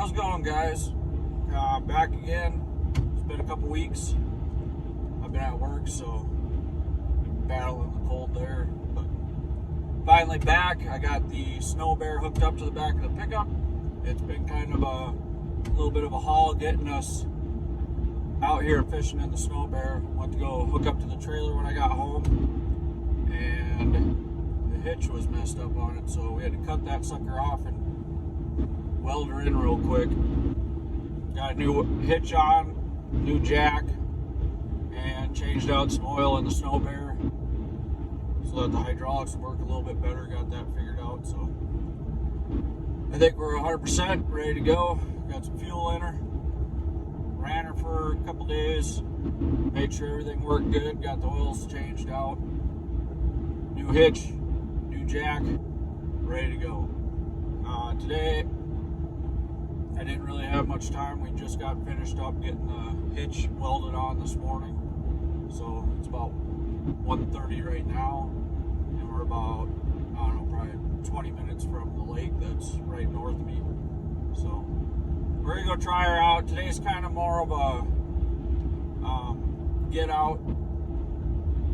How's it going, guys? Back again. It's been a couple weeks. I've been at work, so battling the cold there. But finally back. I got the snobear hooked up to the back of the pickup. It's been kind of a little bit of a haul getting us out here fishing in the snobear. Went to go hook up to the trailer when I got home, and the hitch was messed up on it, so we had to cut that sucker off and weld her in real quick. Got a new hitch on, new jack, and changed out some oil in the snobear so that the hydraulics would work a little bit better. Got that figured out, so I think we're 100% ready to go. Got some fuel in her. Ran her for a couple days, made sure everything worked good. Got the oils changed out, new hitch, new jack, ready to go. Today I didn't really have much time. We just got finished up getting the hitch welded on this morning. So it's about 1:30 right now, and we're about, I don't know, probably 20 minutes from the lake that's right north of me. So we're gonna go try her out. Today's kind of more of a get out,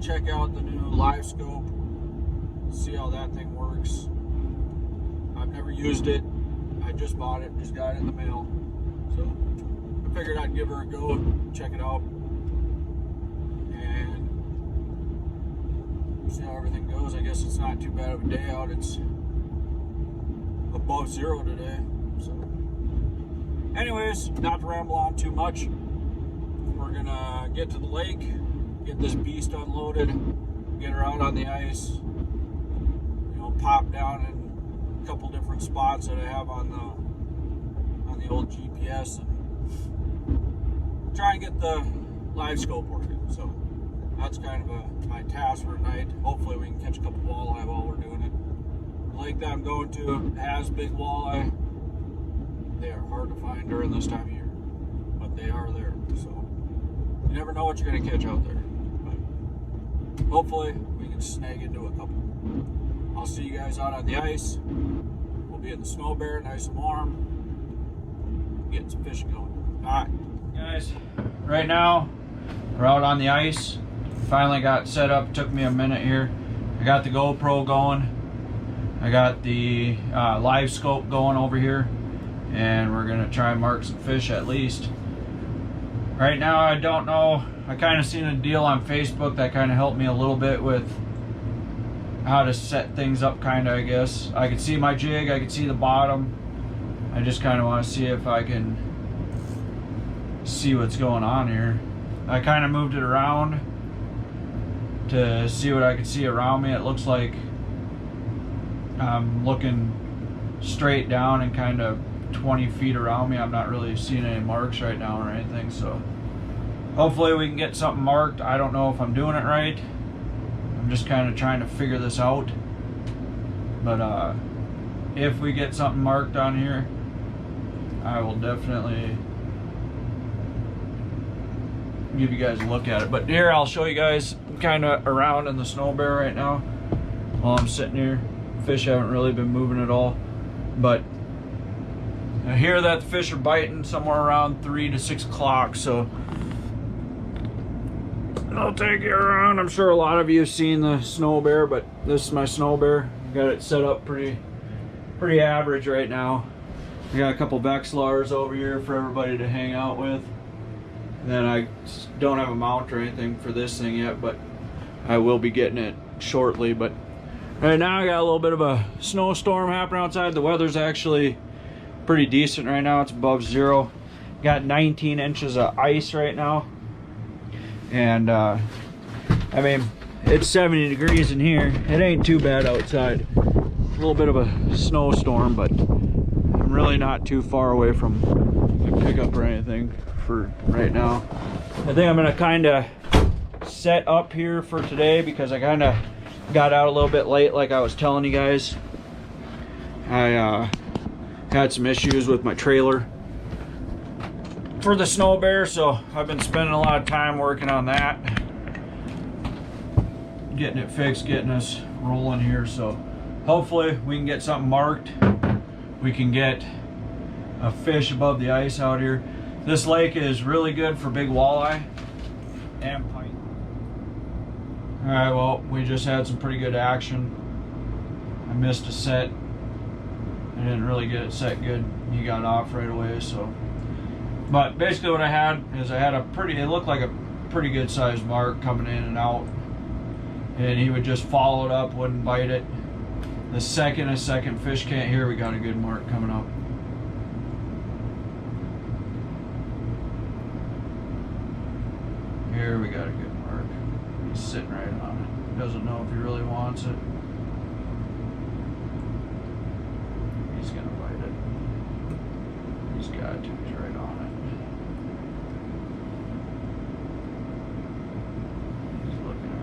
check out the new livescope, see how that thing works. I've never used it. I just bought it, just got it in the mail. So I figured I'd give her a go, check it out, and see how everything goes. I guess it's not too bad of a day out. It's above zero today. So anyways, not to ramble on too much. We're gonna get to the lake, get this beast unloaded, get her out on the ice, you know, pop down in a couple different spots that I have on the old GPS, and try and get the live scope working. So that's kind of my task for tonight. Hopefully we can catch a couple walleye while we're doing it. The lake that I'm going to has big walleye. They are hard to find during this time of year, but they are there. So you never know what you're going to catch out there, but hopefully we can snag into a couple. I'll see you guys out on the ice. We'll be in the snobear, nice and warm, getting some fishing going. Alright guys, right now we're out on the ice. Finally got set up. Took me a minute here. I got the GoPro going, I got the live scope going over here, and we're gonna try and mark some fish at least. Right now I don't know, I kind of seen a deal on Facebook that kind of helped me a little bit with how to set things up, kind of, I guess. I could see my jig, I could see the bottom. I just kind of want to see if I can see what's going on here. I kind of moved it around to see what I could see around me. It looks like I'm looking straight down and kind of 20 feet around me. I'm not really seeing any marks right now or anything, so hopefully we can get something marked. I don't know if I'm doing it right. I'm just kind of trying to figure this out, but if we get something marked on here, I will definitely give you guys a look at it. But here, I'll show you guys kind of around in the snobear right now while I'm sitting here. Fish haven't really been moving at all, but I hear that the fish are biting somewhere around 3 to 6 o'clock, so I'll take you around. I'm sure a lot of you have seen the snobear, but this is my snobear. Got it set up pretty average right now. I got a couple Vexilars over here for everybody to hang out with. And then I don't have a mount or anything for this thing yet, but I will be getting it shortly. But right now I got a little bit of a snowstorm happening outside. The weather's actually pretty decent right now. It's above zero. Got 19 inches of ice right now. And I mean, it's 70 degrees in here. It ain't too bad outside. A little bit of a snowstorm, but I'm really not too far away from my pickup or anything for right now. I think I'm gonna kind of set up here for today because I kind of got out a little bit late, like I was telling you guys. I had some issues with my trailer for the snobear, so I've been spending a lot of time working on that, getting it fixed, getting us rolling here. So hopefully we can get something marked. We can get a fish above the ice out here. This lake is really good for big walleye and pike. All right, well, we just had some pretty good action. I missed a set. I didn't really get it set good. He got off right away, so. But basically what I had is I had it looked like a pretty good sized mark coming in and out. And he would just follow it up, wouldn't bite it. The second a second fish can't hear, we got a good mark coming up. Here we got a good mark. He's sitting right on it. Doesn't know if he really wants it. He's gonna bite it. He's got to. He's right on it. He's looking at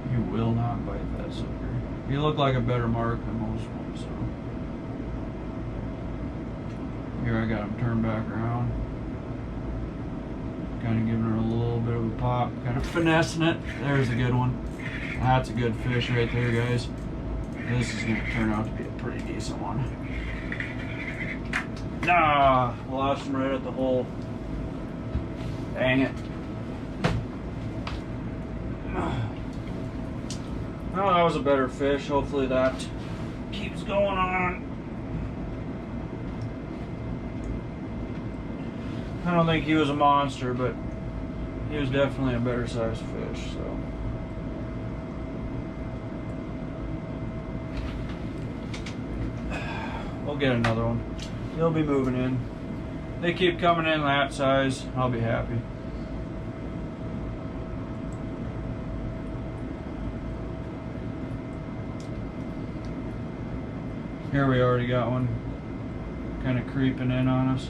it. He will not bite that sucker. He looked like a better mark than most ones, so. Here I got him turned back around. Kind of giving her a little bit of a pop, kind of finessing it. There's a good one. That's a good fish right there, guys. This is going to turn out to be a pretty decent one. Nah, lost him right at the hole. Dang it. Oh, that was a better fish. Hopefully that keeps going on. I don't think he was a monster, but he was definitely a better sized fish, so. We'll get another one. He'll be moving in. They keep coming in that size, I'll be happy. Here we already got one kind of creeping in on us.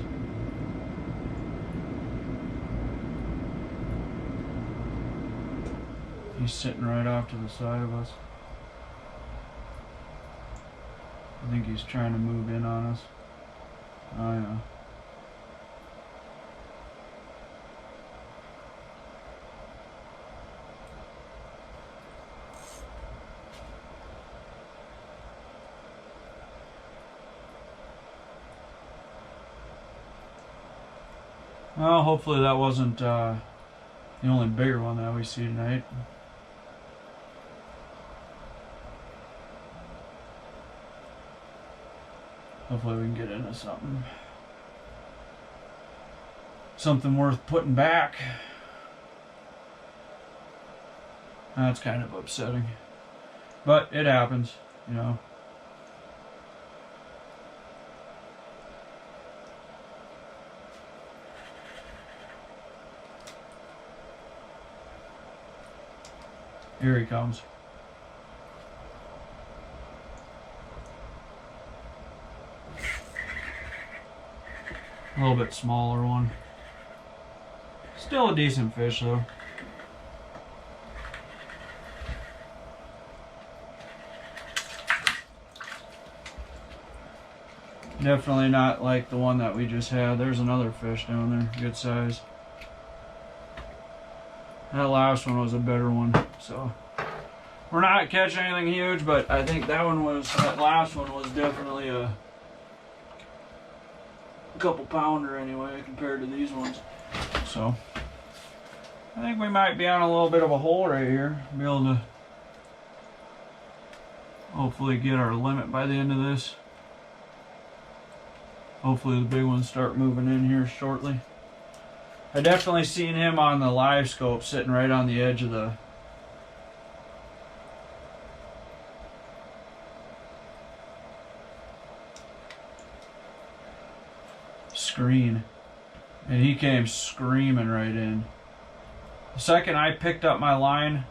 He's sitting right off to the side of us. I think he's trying to move in on us. Oh yeah. Well, hopefully that wasn't the only bigger one that we see tonight. Hopefully we can get into something worth putting back. That's kind of upsetting, but it happens, you know. Here he comes. A little bit smaller one. Still a decent fish though. Definitely not like the one that we just had. There's another fish down there, good size. That last one was a better one, so we're not catching anything huge, but I think that last one was definitely a couple pounder anyway compared to these ones. So I think we might be on a little bit of a hole right here. Be able to hopefully get our limit by the end of this. Hopefully the big ones start moving in here shortly. I definitely seen him on the live scope sitting right on the edge of the screen, and he came screaming right in. The second I picked up my line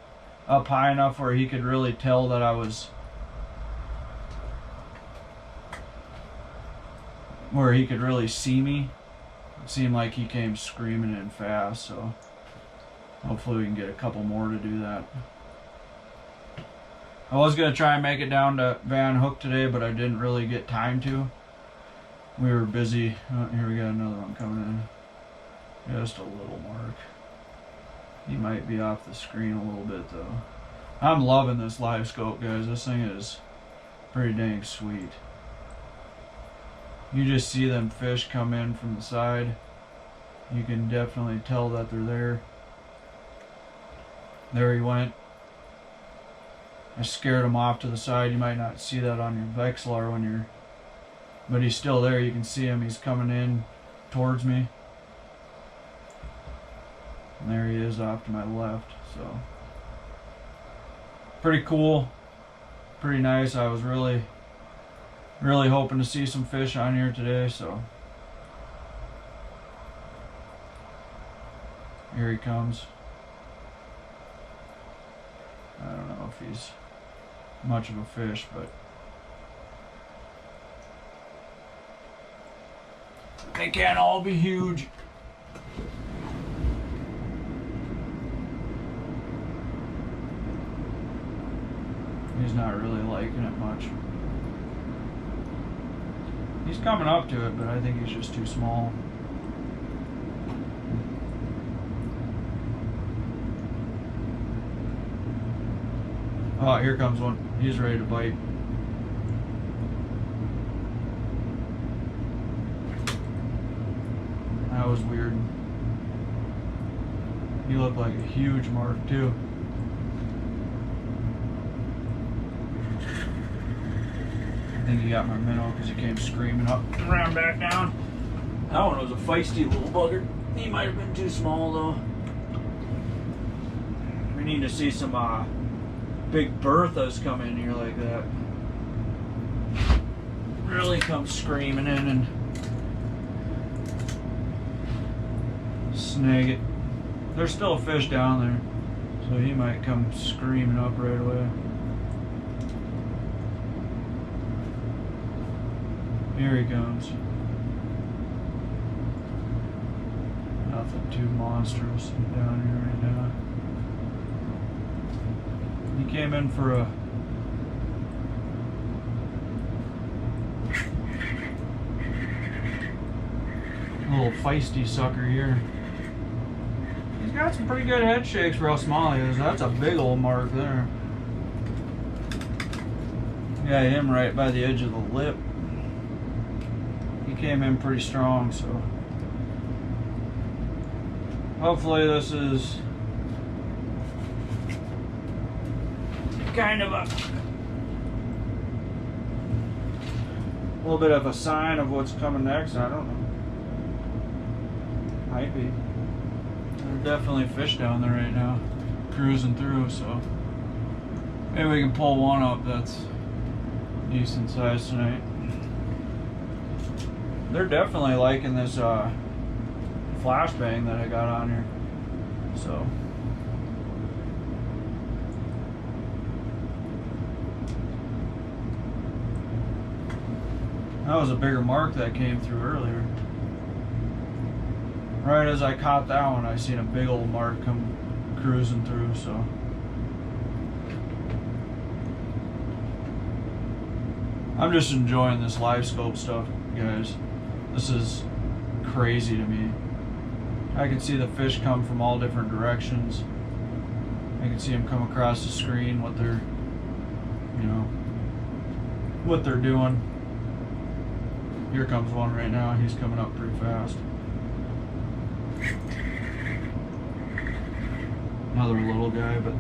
up high enough where he could really tell that I was, where he could really see me, it seemed like he came screaming in fast, so hopefully we can get a couple more to do that. I was going to try and make it down to Van Hook today, but I didn't really get time to. We were busy. Oh, here we got another one coming in. Just a little mark. He might be off the screen a little bit though. I'm loving this live scope, guys. This thing is pretty dang sweet. You just see them fish come in from the side. You can definitely tell that they're there. There he went. I scared him off to the side. You might not see that on your Vexlar when you're, but he's still there. You can see him. He's coming in towards me. And there he is off to my left. So pretty cool, pretty nice. I was really hoping to see some fish on here today, so here he comes. I don't know if he's much of a fish, but they can't all be huge. He's not really liking it much. He's coming up to it, but I think he's just too small. Oh, here comes one. He's ready to bite. That was weird. He looked like a huge mark too. I think he got my minnow because he came screaming up and ran back down. That one was a feisty little bugger. He might have been too small though. We need to see some big Berthas come in here like that. Really come screaming in and snag it. There's still a fish down there, so he might come screaming up right away. Here he comes. Nothing too monstrous down here right now. He came in for a little feisty sucker here. He's got some pretty good head shakes for how small he is. That's a big old mark there. Got him right by the edge of the lip. He came in pretty strong, so hopefully this is kind of a little bit of a sign of what's coming next. I don't know. Might be. There's definitely fish down there right now, cruising through, so maybe we can pull one up that's decent size tonight. They're definitely liking this flashbang that I got on here, so that was a bigger mark that came through earlier. Right as I caught that one, I seen a big old mark come cruising through, so I'm just enjoying this live scope stuff, guys. This is crazy to me. I can see the fish come from all different directions. I can see them come across the screen, what they're, you know, what they're doing. Here comes one right now. He's coming up pretty fast. Another little guy, but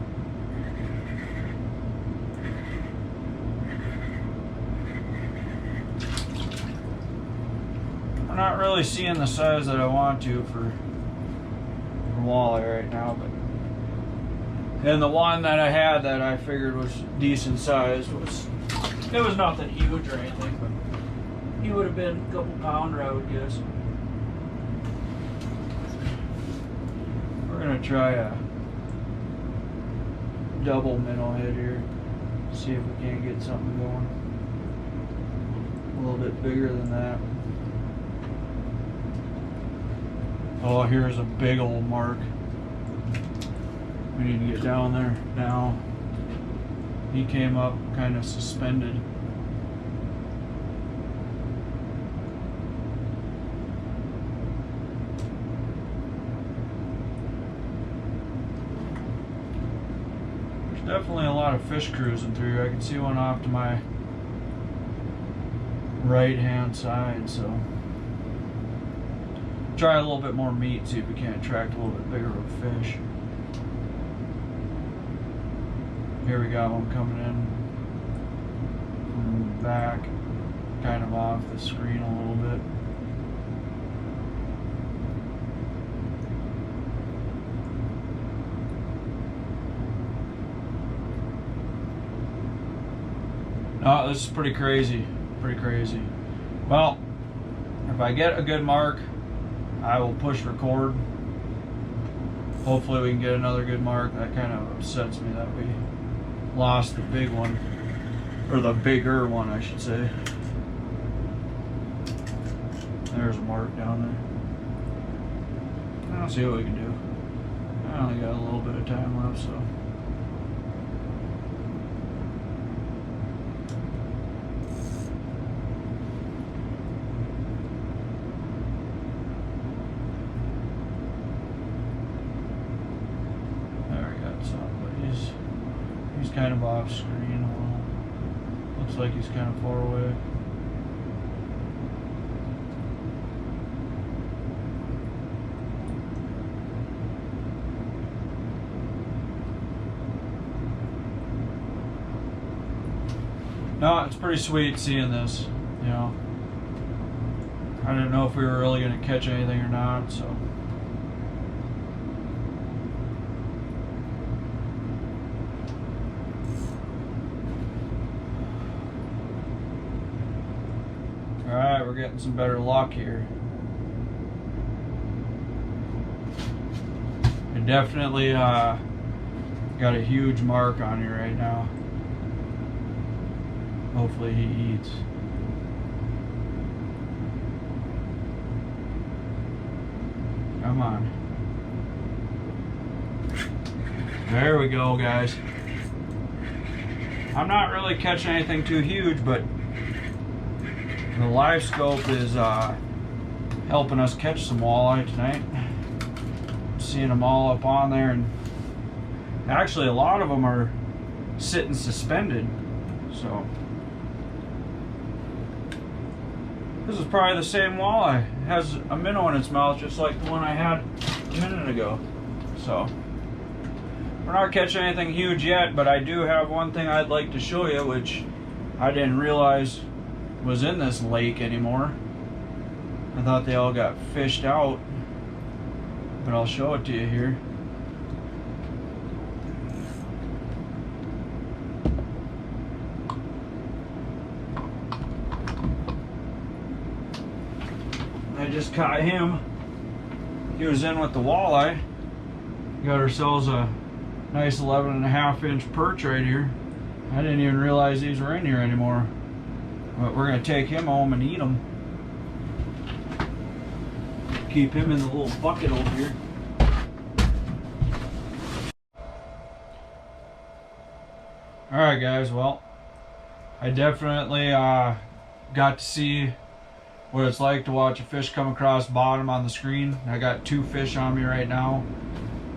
I'm not really seeing the size that I want to for walleye right now, but and the one that I had that I figured was decent size was, it was nothing huge or anything, but he would have been a couple pounder, I would guess. We're gonna try a double minnow head here, see if we can't get something going a little bit bigger than that. Oh, here's a big old mark. We need to get down there now. He came up kind of suspended. Definitely a lot of fish cruising through. I can see one off to my right hand side, so try a little bit more meat, see if we can't attract a little bit bigger of a fish. Here we got one coming in from the back, kind of off the screen a little bit. Oh, this is pretty crazy, pretty crazy. Well, if I get a good mark, I will push record. Hopefully we can get another good mark. That kind of upsets me that we lost the big one, or the bigger one, I should say. There's a mark down there. I'll see what we can do. I only got a little bit of time left, so. He's kind of off screen. Looks like he's kind of far away. No, it's pretty sweet seeing this, you know. I didn't know if we were really going to catch anything or not, so. Alright, we're getting some better luck here. I definitely got a huge mark on you right now. Hopefully he eats. Come on. There we go, guys. I'm not really catching anything too huge, but the live scope is helping us catch some walleye tonight. Seeing them all up on there, and actually a lot of them are sitting suspended. So this is probably the same walleye. It has a minnow in its mouth just like the one I had a minute ago. So we're not catching anything huge yet, but I do have one thing I'd like to show you, which I didn't realize was in this lake anymore. I thought they all got fished out, but I'll show it to you here. I just caught him. He was in with the walleye. Got ourselves a nice 11.5-inch perch right here. I didn't even realize these were in here anymore. But we're going to take him home and eat him. Keep him in the little bucket over here. Alright guys, well, I definitely got to see what it's like to watch a fish come across bottom on the screen. I got 2 fish on me right now.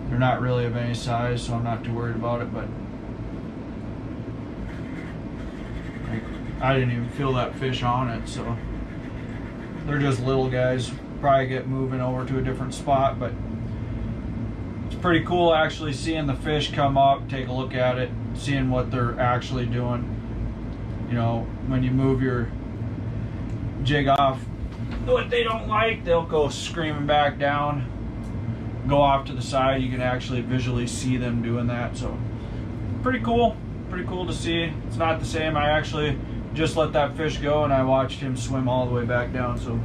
They're not really of any size, so I'm not too worried about it, but I didn't even feel that fish on it, so they're just little guys. Probably get moving over to a different spot, but it's pretty cool actually seeing the fish come up, take a look at it, seeing what they're actually doing. You know, when you move your jig off, what they don't like, they'll go screaming back down, go off to the side. You can actually visually see them doing that, so pretty cool to see. It's not the same. I actually just let that fish go and I watched him swim all the way back down, so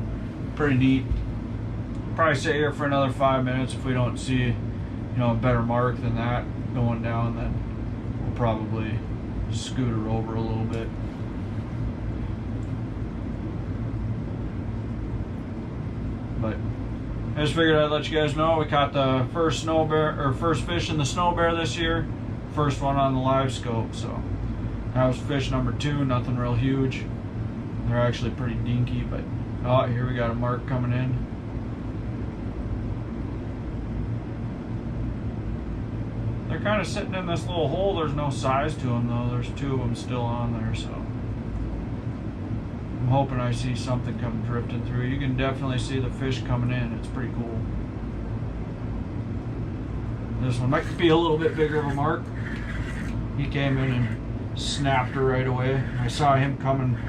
pretty neat. Probably sit here for another 5 minutes. If we don't see, you know, a better mark than that going down, then we'll probably scooter over a little bit. But I just figured I'd let you guys know we caught the first snobear, or first fish in the snobear this year. First one on the live scope, so that was fish number 2. Nothing real huge. They're actually pretty dinky, but oh, here we got a mark coming in. They're kind of sitting in this little hole. There's no size to them though. There's 2 of them still on there, so I'm hoping I see something come drifting through. You can definitely see the fish coming in. It's pretty cool. This one might be a little bit bigger of a mark. He came in and snapped her right away. I saw him coming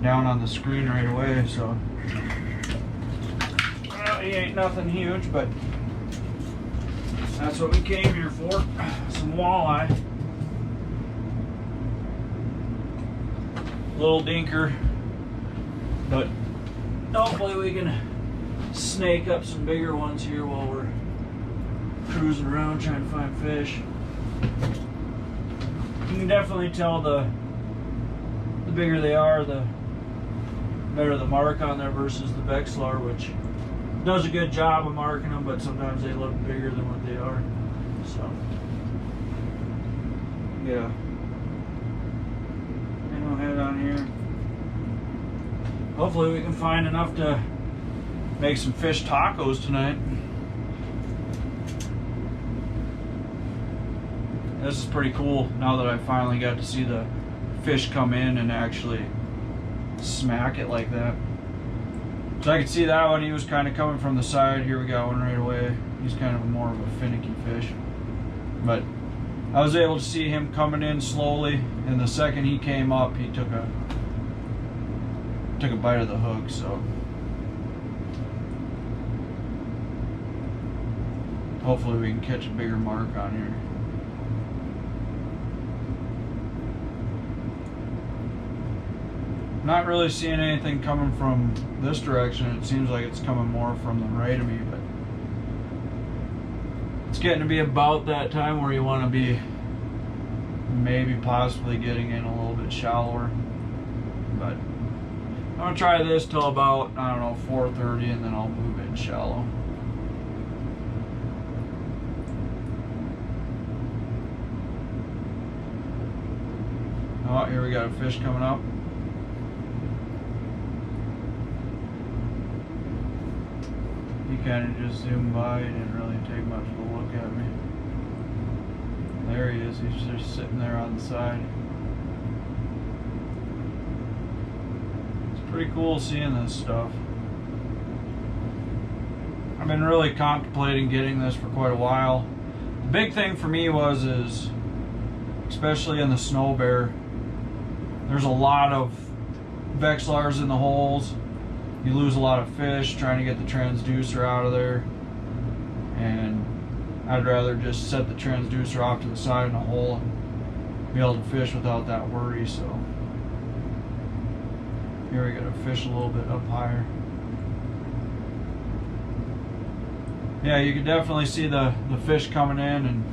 down on the screen right away, so well, he ain't nothing huge, but that's what we came here for. Some walleye. Little dinker, but hopefully we can snake up some bigger ones here while we're cruising around trying to find fish. You can definitely tell the bigger they are, the better the mark on there versus the Vexlar, which does a good job of marking them, but sometimes they look bigger than what they are. So, yeah. No head on here. Hopefully we can find enough to make some fish tacos tonight. This is pretty cool now that I finally got to see the fish come in and actually smack it like that. So I could see that one. He was kind of coming from the side. Here we got one right away. He's kind of more of a finicky fish. But I was able to see him coming in slowly, and the second he came up, he took a bite of the hook. So hopefully we can catch a bigger mark on here. Not really seeing anything coming from this direction. It seems like it's coming more from the right of me, but it's getting to be about that time where you want to be maybe possibly getting in a little bit shallower. But I'm gonna try this till about, I don't know, 4:30, and then I'll move in shallow. Oh, here we got a fish coming up. He kind of just zoomed by. He didn't really take much of a look at me. There he is. He's just sitting there on the side. It's pretty cool seeing this stuff. I've been really contemplating getting this for quite a while. The big thing for me is especially in the snobear, there's a lot of Vexlars in the holes. You lose a lot of fish trying to get the transducer out of there, and I'd rather just set the transducer off to the side in a hole and be able to fish without that worry. So here we got to fish a little bit up higher. Yeah, you can definitely see the fish coming in and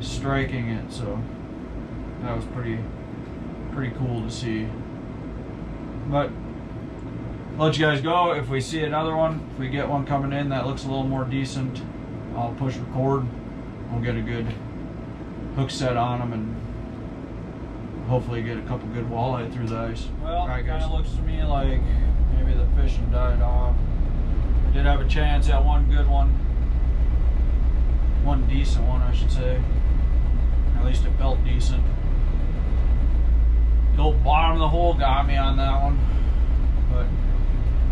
striking it, so that was pretty cool to see. But I'll let you guys go. If we see another one, if we get one coming in that looks a little more decent, I'll push record. We'll get a good hook set on them and hopefully get a couple good walleye through the ice. Well, it kind of looks to me like maybe the fishing died off. I did have a chance at one good one. One decent one, I should say. At least it felt decent. The old bottom of the hole got me on that one. But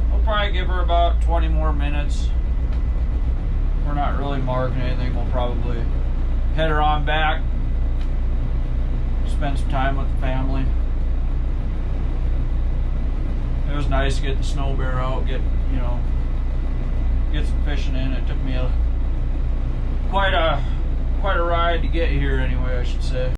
we'll probably give her about 20 more minutes. If we're not really marking anything, we'll probably head her on back, spend some time with the family. It was nice to get the snobear out, get some fishing in. It took me quite a ride to get here anyway, I should say.